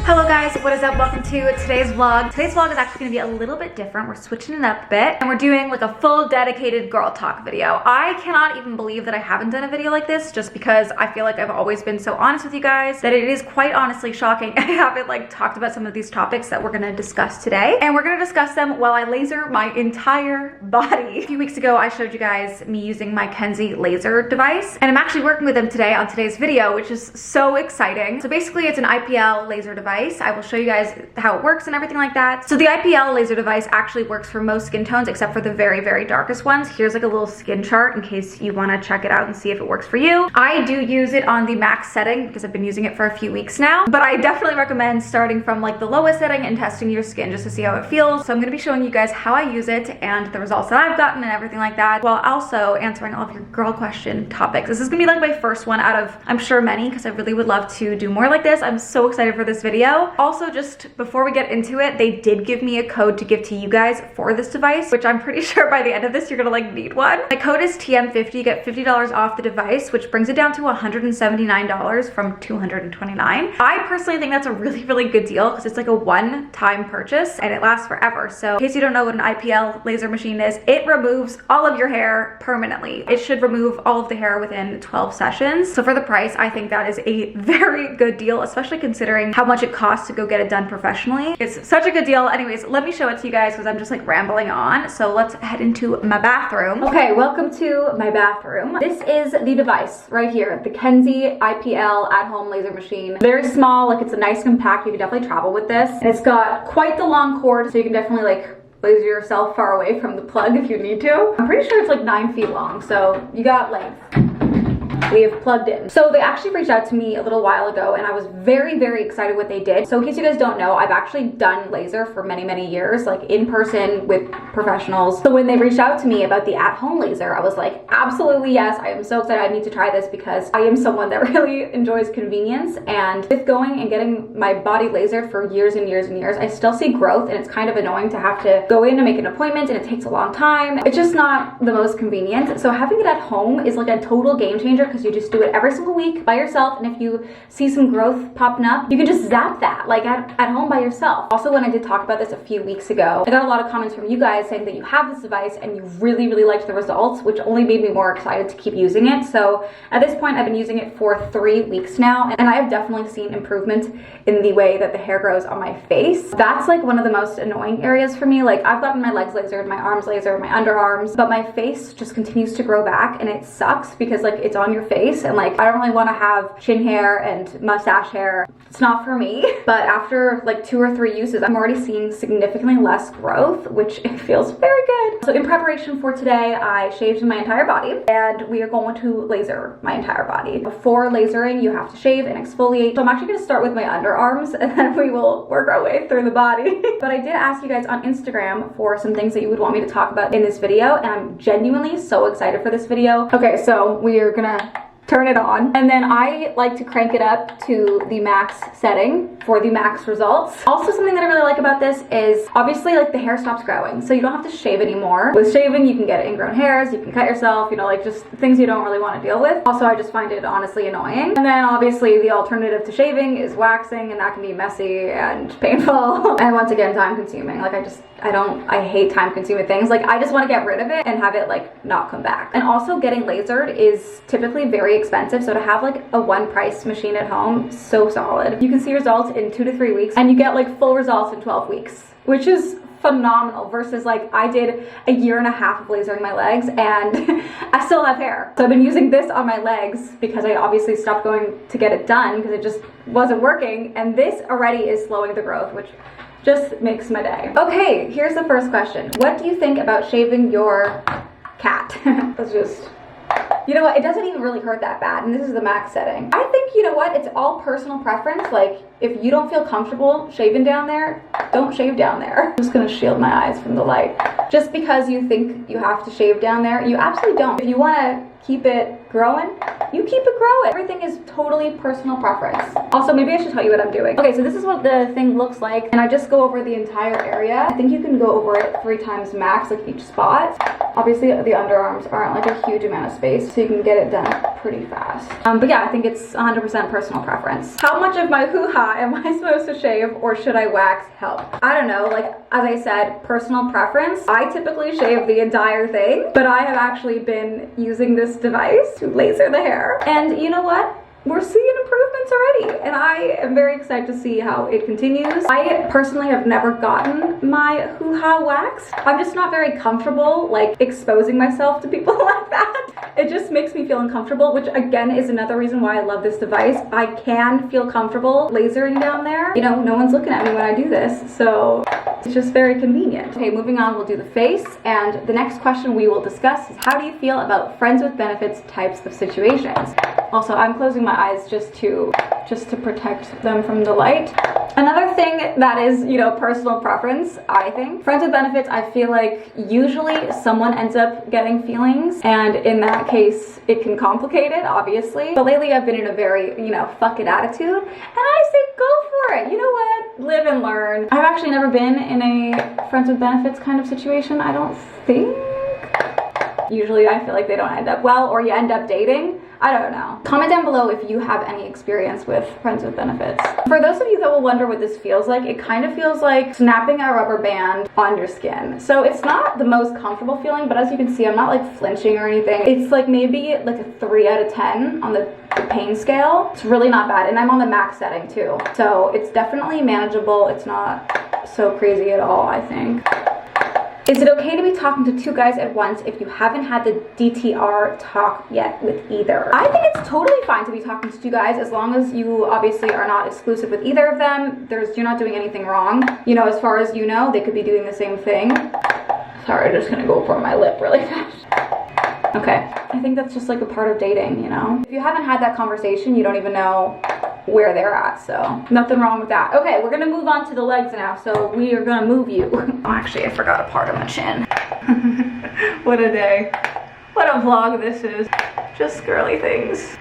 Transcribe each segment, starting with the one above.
Hello guys, what is up? Welcome to today's vlog. Today's vlog is actually going to be a little bit different. We're switching it up a bit and we're doing like a full dedicated girl talk video. I cannot even believe that I haven't done a video like this just because I feel like I've always been so honest with you guys that it is quite honestly shocking I haven't like talked about some of these topics that we're going to discuss today. And we're going to discuss them while I laser my entire body. A few weeks ago I showed you guys me using my Kenzie laser device and I'm actually working with them today on today's video, which is so exciting. So basically it's an IPL laser device. I will show you guys how it works and everything like that. So the IPL laser device actually works for most skin tones except for the very, very darkest ones. Here's like a little skin chart in case you want to check it out and see if it works for you. I do use it on the max setting because I've been using it for a few weeks now, but I definitely recommend starting from like the lowest setting and testing your skin just to see how it feels. So I'm going to be showing you guys how I use it and the results that I've gotten and everything like that, while also answering all of your girl question topics. This is going to be like my first one out of, I'm sure, many, because I really would love to do more like this. I'm so excited for this video. Also, just before we get into it, they did give me a code to give to you guys for this device, which I'm pretty sure by the end of this you're gonna like need one. My code is TM50. You get $50 off the device, which brings it down to $179 from $229. I personally think that's a really, really good deal because it's like a one-time purchase and it lasts forever. So in case you don't know what an IPL laser machine is, it removes all of your hair permanently. It should remove all of the hair within 12 sessions. So for the price, I think that is a very good deal, especially considering how much it costs to go get it done professionally. It's such a good deal. Anyways, let me show it to you guys because I'm just like rambling on. So let's head into my bathroom. Okay, welcome to my bathroom. This is the device right here, the Kenzie IPL at-home laser machine. Very small, like it's a nice compact. You can definitely travel with this. And it's got quite the long cord, so you can definitely like laser yourself far away from the plug if you need to. I'm pretty sure it's like 9 feet long, so you got length. We have plugged in. So they actually reached out to me a little while ago and I was very, very excited what they did. So in case you guys don't know, I've actually done laser for many, many years, like in person with professionals. So when they reached out to me about the at-home laser, I was like, absolutely yes, I am so excited. I need to try this because I am someone that really enjoys convenience. And with going and getting my body lasered for years and years and years, I still see growth and it's kind of annoying to have to go in and make an appointment and it takes a long time. It's just not the most convenient. So having it at home is like a total game changer because you just do it every single week by yourself, and if you see some growth popping up, you can just zap that like at home by yourself. Also, when I did talk about this a few weeks ago, I got a lot of comments from you guys saying that you have this device and you really, really liked the results, which only made me more excited to keep using it. So at this point, I've been using it for 3 weeks now, and I have definitely seen improvement in the way that the hair grows on my face. That's like one of the most annoying areas for me. Like I've gotten my legs lasered, my arms lasered, my underarms, but my face just continues to grow back and it sucks because like it's on your face and like I don't really want to have chin hair and mustache hair. It's not for me. But after like 2 or 3 uses, I'm already seeing significantly less growth, which it feels very good. So in preparation for today, I shaved my entire body and we are going to laser my entire body. Before lasering, you have to shave and exfoliate. So I'm actually going to start with my underarms and then we will work our way through the body. But I did ask you guys on Instagram for some things that you would want me to talk about in this video, and I'm genuinely so excited for this video. Okay, so we are gonna turn it on and then I like to crank it up to the max setting for the max results. Also, something that I really like about this is obviously like the hair stops growing, so you don't have to shave anymore. With shaving you can get ingrown hairs, you can cut yourself, you know, like just things you don't really want to deal with. Also, I just find it honestly annoying. And then obviously the alternative to shaving is waxing, and that can be messy and painful and once again time consuming. Like I hate time consuming things. Like I just want to get rid of it and have it like not come back. And also getting lasered is typically very expensive, so to have like a one price machine at home, so solid. You can see results in 2 to 3 weeks and you get like full results in 12 weeks, which is phenomenal versus like I did a 1.5 years of lasering my legs and I still have hair. So I've been using this on my legs because I obviously stopped going to get it done because it just wasn't working, and this already is slowing the growth, which just makes my day. Okay, here's the first question. What do you think about shaving your cat? Let's just, you know what, it doesn't even really hurt that bad, and this is the max setting. I think, you know what, it's all personal preference. Like if you don't feel comfortable shaving down there, don't shave down there. I'm just gonna shield my eyes from the light. Just because you think you have to shave down there, you absolutely don't. If you wanna keep it growing, you keep it growing. Everything is totally personal preference. Also, maybe I should tell you what I'm doing. Okay, so this is what the thing looks like, and I just go over the entire area. I think you can go over it 3 times max, like each spot. Obviously, the underarms aren't like a huge amount of space, so you can get it done pretty fast. But yeah, I think it's 100% personal preference. How much of my hoo-ha am I supposed to shave, or should I wax? Help. I don't know, like, as I said, personal preference. I typically shave the entire thing, but I have actually been using this device to laser the hair. And you know what? We're seeing improvements already, and I am very excited to see how it continues. I personally have never gotten my hoo-ha waxed. I'm just not very comfortable like exposing myself to people like that. It just makes me feel uncomfortable, which again is another reason why I love this device. I can feel comfortable lasering down there. You know, no one's looking at me when I do this, so it's just very convenient. Okay, moving on, we'll do the face, and the next question we will discuss is, how do you feel about friends with benefits types of situations? Also, I'm closing my eyes just to protect them from the light. Another thing that is, you know, personal preference, I think. Friends with benefits, I feel like usually someone ends up getting feelings, and in that case, it can complicate it, obviously. But lately I've been in a very, you know, fuck it attitude, and I say go for it. You know what? Live and learn. I've actually never been in a friends with benefits kind of situation, I don't think. Usually I feel like they don't end up well, or you end up dating. I don't know. Comment down below if you have any experience with friends with benefits. For those of you that will wonder what this feels like, it kind of feels like snapping a rubber band on your skin. So it's not the most comfortable feeling, but as you can see, I'm not like flinching or anything. It's like maybe like a 3 out of 10 on the pain scale. It's really not bad, and I'm on the max setting too. So it's definitely manageable. It's not so crazy at all, I think. Is it okay to be talking to 2 guys at once if you haven't had the DTR talk yet with either? I think it's totally fine to be talking to 2 guys as long as you obviously are not exclusive with either of them. You're not doing anything wrong. You know, as far as you know, they could be doing the same thing. Sorry, I'm just gonna go for my lip really fast. Okay, I think that's just like a part of dating, you know? If you haven't had that conversation, you don't even know where they're at, so nothing wrong with that. Okay, we're gonna move on to the legs now, so we are gonna move you. Oh, actually, I forgot a part of my chin. What a day. What a vlog this is. Just girly things.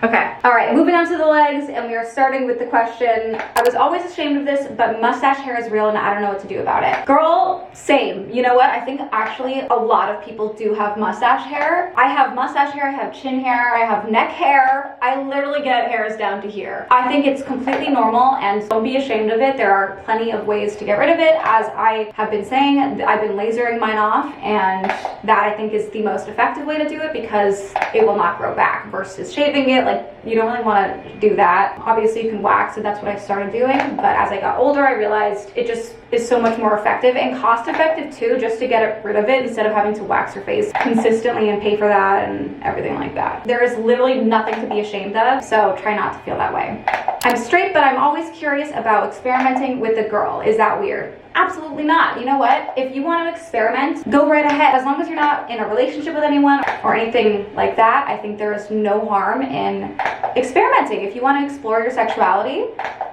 Okay, all right, moving on to the legs, and we are starting with the question, I was always ashamed of this, but mustache hair is real and I don't know what to do about it. Girl, same. You know what? I think actually a lot of people do have mustache hair. I have mustache hair, I have chin hair, I have neck hair. I literally get hairs down to here. I think it's completely normal, and don't be ashamed of it. There are plenty of ways to get rid of it. As I have been saying, I've been lasering mine off, and that I think is the most effective way to do it because it will not grow back versus shaving it. Like, you don't really want to do that. Obviously you can wax, so that's what I started doing, but as I got older I realized it just is so much more effective and cost effective too, just to get rid of it instead of having to wax your face consistently and pay for that and everything like that. There is literally nothing to be ashamed of, so try not to feel that way. I'm straight, but I'm always curious about experimenting with a girl. Is that weird? Absolutely not. You know what? If you want to experiment, go right ahead. As long as you're not in a relationship with anyone or anything like that, I think there is no harm in experimenting. If you want to explore your sexuality,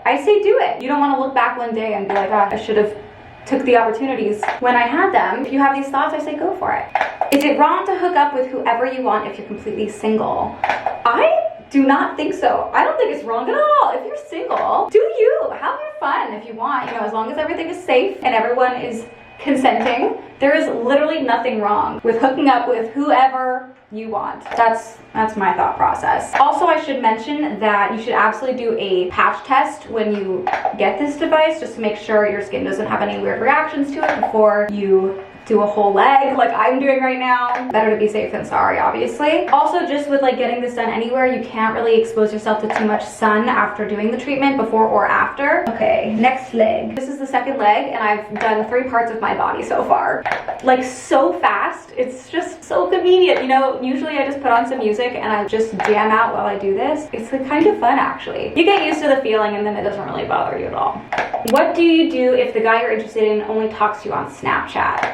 I say do it. You don't want to look back one day and be like, oh, I should have took the opportunities when I had them. If you have these thoughts, I say go for it. Is it wrong to hook up with whoever you want if you're completely single? I do not think so. I don't think it's wrong at all. If you're single, do you. Have your fun if you want. You know, as long as everything is safe and everyone is consenting, there is literally nothing wrong with hooking up with whoever you want. That's my thought process. Also, I should mention that you should absolutely do a patch test when you get this device, just to make sure your skin doesn't have any weird reactions to it before you do a whole leg like I'm doing right now. Better to be safe than sorry, obviously. Also, just with like getting this done anywhere, you can't really expose yourself to too much sun after doing the treatment, before or after. Okay, next leg. This is the second leg, and I've done 3 parts of my body so far. Like, so fast. It's just so convenient. You know, usually I just put on some music and I just jam out while I do this. It's like kind of fun, actually. You get used to the feeling and then it doesn't really bother you at all. What do you do if the guy you're interested in only talks to you on Snapchat?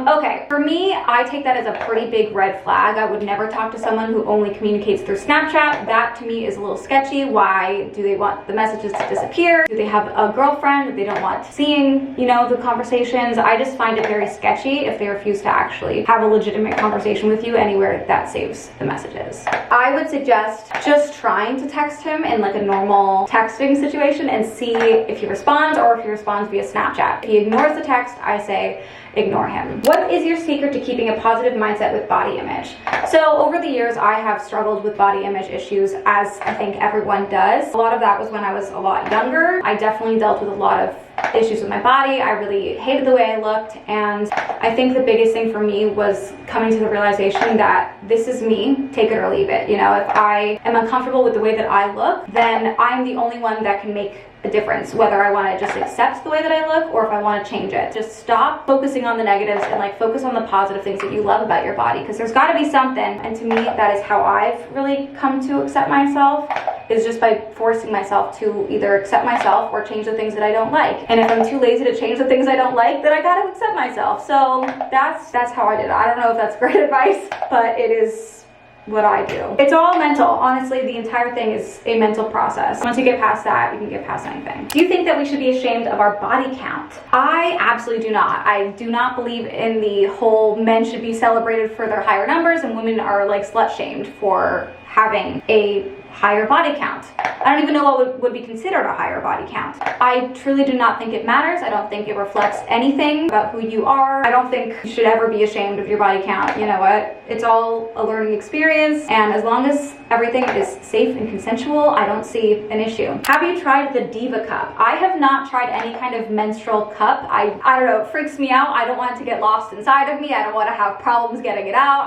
Okay, for me, I take that as a pretty big red flag. I would never talk to someone who only communicates through Snapchat. That to me is a little sketchy. Why do they want the messages to disappear? Do they have a girlfriend that they don't want seeing, you know, the conversations? I just find it very sketchy if they refuse to actually have a legitimate conversation with you anywhere that saves the messages. I would suggest just trying to text him in like a normal texting situation and see if he responds, or if he responds via Snapchat. If he ignores the text, I say ignore him. What is your secret to keeping a positive mindset with body image? So over the years, I have struggled with body image issues, as I think everyone does. A lot of that was when I was a lot younger. I definitely dealt with a lot of issues with my body. I really hated the way I looked, and I think the biggest thing for me was coming to the realization that this is me, take it or leave it. You know, if I am uncomfortable with the way that I look, then I'm the only one that can make a difference, whether I want to just accept the way that I look or if I want to change it. Just stop focusing on the negatives and like focus on the positive things that you love about your body, because there's got to be something. And to me, that is how I've really come to accept myself, is just by forcing myself to either accept myself or change the things that I don't like. And if I'm too lazy to change the things I don't like, then I got to accept myself. So that's how I did it. I don't know if that's great advice, but it is what I do. It's all mental. Honestly, the entire thing is a mental process. Once you get past that, you can get past anything. Do you think that we should be ashamed of our body count? I absolutely do not. I do not believe in the whole men should be celebrated for their higher numbers and women are like slut shamed for having a higher body count. I don't even know what would be considered a higher body count. I truly do not think it matters. I don't think it reflects anything about who you are. I don't think you should ever be ashamed of your body count. You know what? It's all a learning experience, and as long as everything is safe and consensual, I don't see an issue. Have you tried the Diva cup? I have not tried any kind of menstrual cup. I don't know, it freaks me out. I don't want it to get lost inside of me. I don't want to have problems getting it out.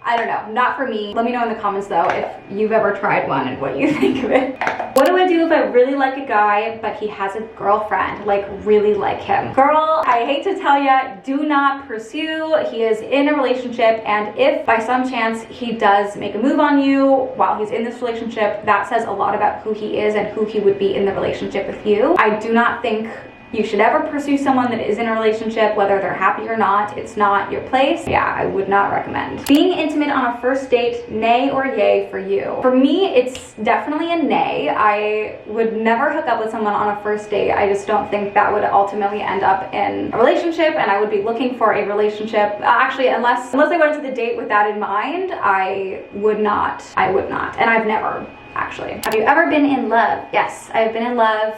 I don't know, not for me. Let me know in the comments though if you've ever tried one and what you think of it. What do I do if I really like a guy but he has a girlfriend, like really like him? Girl, I hate to tell ya, do not pursue. He is in a relationship, and if by some chance he does make a move on you while he's in this relationship, that says a lot about who he is and who he would be in the relationship with you. I do not think you should ever pursue someone that is in a relationship, whether they're happy or not. It's not your place. Yeah, I would not recommend. Being intimate on a first date, nay or yay for you? For me, it's definitely a nay. I would never hook up with someone on a first date. I just don't think that would ultimately end up in a relationship, and I would be looking for a relationship. Actually, unless I went into the date with that in mind, I would not. And I've never, actually. Have you ever been in love? Yes, I've been in love,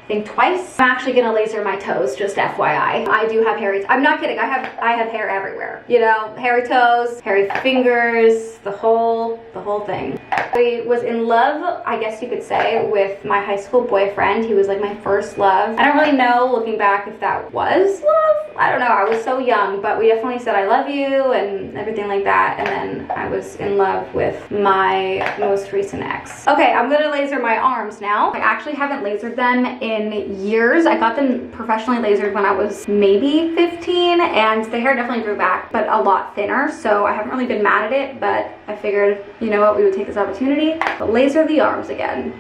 I think twice. I'm actually gonna laser my toes, just FYI. I do have hairy, I'm not kidding, I have hair everywhere. You know, hairy toes, hairy fingers, the whole thing. I was in love, I guess you could say, with my high school boyfriend. He was like my first love. I don't really know, looking back, if that was love. I don't know, I was so young, but we definitely said I love you and everything like that, and then I was in love with my most recent ex. Okay, I'm gonna laser my arms now. I actually haven't lasered them in years. I got them professionally lasered when I was maybe 15, and the hair definitely grew back, but a lot thinner, so I haven't really been mad at it, but I figured, you know what, we would take this opportunity to laser the arms again.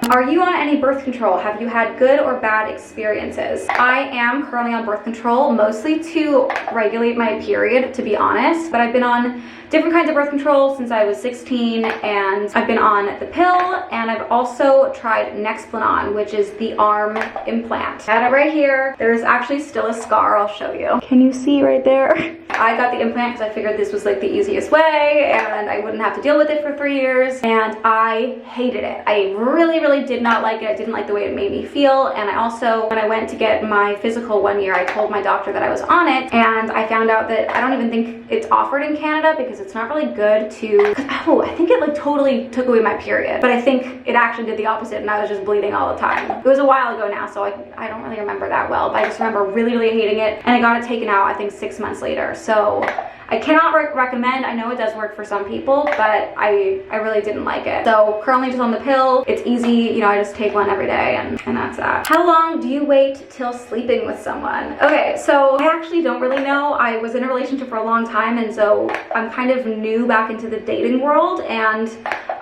Are you on any birth control? Have you had good or bad experiences? I am currently on birth control, mostly to regulate my period, to be honest, but I've been on different kinds of birth control since I was 16, and I've been on the pill, and I've also tried Nexplanon, which is the arm implant. I had it right here. There's actually still a scar, I'll show you. Can you see right there? I got the implant because I figured this was like the easiest way and I wouldn't have to deal with it for 3 years, and I hated it. I really did not like it. I didn't like the way it made me feel, and I also, when I went to get my physical one year, I told my doctor that I was on it, and I found out that I don't even think it's offered in Canada because it's not really good to, oh, I think it like totally took away my period, but I think it actually did the opposite and I was just bleeding all the time. It was a while ago now, so I don't really remember that well, but I just remember really hating it, and I got it taken out I think 6 months later. So I cannot recommend. I know it does work for some people, but I really didn't like it. So currently just on the pill. It's easy, you know, I just take one every day, and that's that. How long do you wait till sleeping with someone? Okay, so I actually don't really know. I was in a relationship for a long time, and so I'm kind of new back into the dating world, and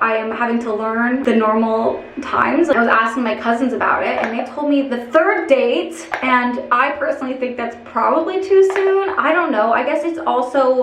I am having to learn the normal times. I was asking my cousins about it, and they told me the 3rd date, and I personally think that's probably too soon. I don't know. I guess it's also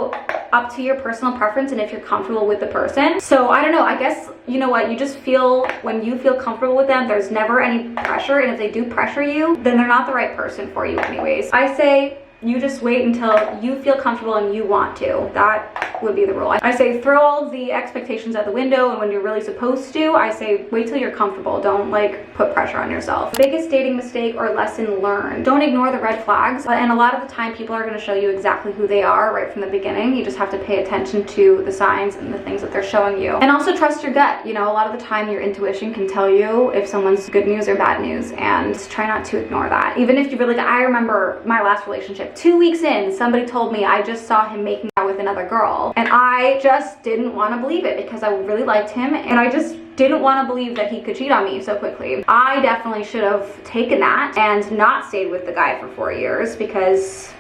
up to your personal preference and if you're comfortable with the person. So I don't know. I guess, you know what, you just feel, when you feel comfortable with them, there's never any pressure, and if they do pressure you, then they're not the right person for you anyways. I say you just wait until you feel comfortable and you want to. That would be the rule. I say throw all the expectations out the window, and when you're really supposed to, I say wait till you're comfortable. Don't like put pressure on yourself. Biggest dating mistake or lesson learned. Don't ignore the red flags, and a lot of the time people are going to show you exactly who they are right from the beginning. You just have to pay attention to the signs and the things that they're showing you. And also trust your gut. You know, a lot of the time your intuition can tell you if someone's good news or bad news, and just try not to ignore that. Even if you really, I remember my last relationship, 2 weeks in, somebody told me I just saw him making out with another girl, and I just didn't want to believe it because I really liked him, and I just didn't want to believe that he could cheat on me so quickly. I definitely should have taken that and not stayed with the guy for 4 years because,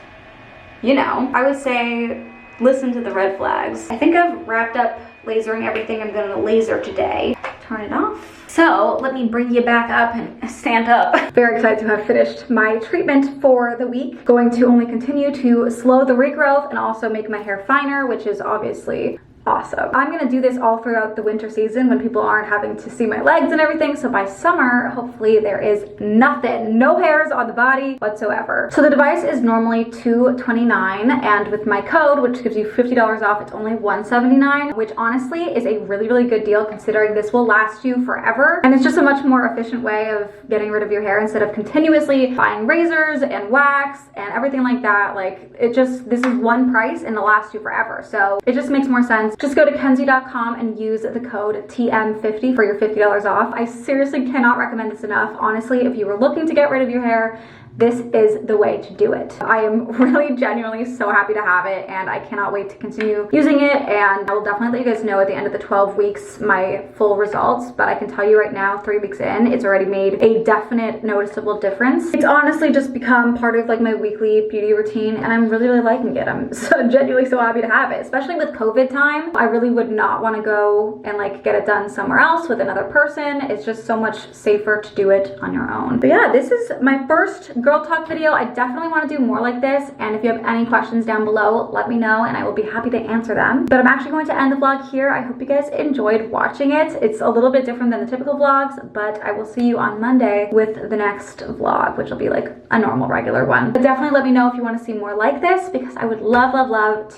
you know, I would say listen to the red flags. I think I've wrapped up lasering everything I'm gonna laser today. Turn it off. So let me bring you back up and stand up. Very excited to have finished my treatment for the week. Going to only continue to slow the regrowth and also make my hair finer, which is obviously awesome. I'm gonna do this all throughout the winter season when people aren't having to see my legs and everything, so by summer hopefully there is nothing, no hairs on the body whatsoever. So the device is normally $229, and with my code, which gives you $50 off, it's only $179, which honestly is a really good deal considering this will last you forever, and it's just a much more efficient way of getting rid of your hair instead of continuously buying razors and wax and everything like that. Like, it just, this is one price and it'll last you forever, so it just makes more sense. Just go to kenzie.com and use the code TM50 for your $50 off. I seriously cannot recommend this enough. Honestly, if you were looking to get rid of your hair, this is the way to do it. I am really genuinely so happy to have it, and I cannot wait to continue using it, and I will definitely let you guys know at the end of the 12 weeks my full results, but I can tell you right now, 3 weeks in, it's already made a definite noticeable difference. It's honestly just become part of like my weekly beauty routine, and I'm really liking it. I'm so genuinely so happy to have it, especially with COVID time. I really would not want to go and like get it done somewhere else with another person. It's just so much safer to do it on your own. But yeah, this is my first girl talk video. I definitely want to do more like this, and if you have any questions down below, let me know and I will be happy to answer them. But I'm actually going to end the vlog here. I hope you guys enjoyed watching it. It's a little bit different than the typical vlogs, but I will see you on Monday with the next vlog, which will be like a normal regular one. But definitely let me know if you want to see more like this, because I would love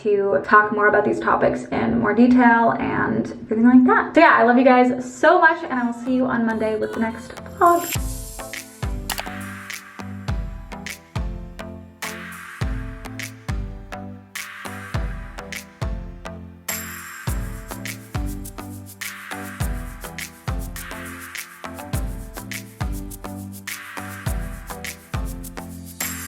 to talk more about these topics in more detail and everything like that. So yeah, I love you guys so much, and I will see you on Monday with the next vlog.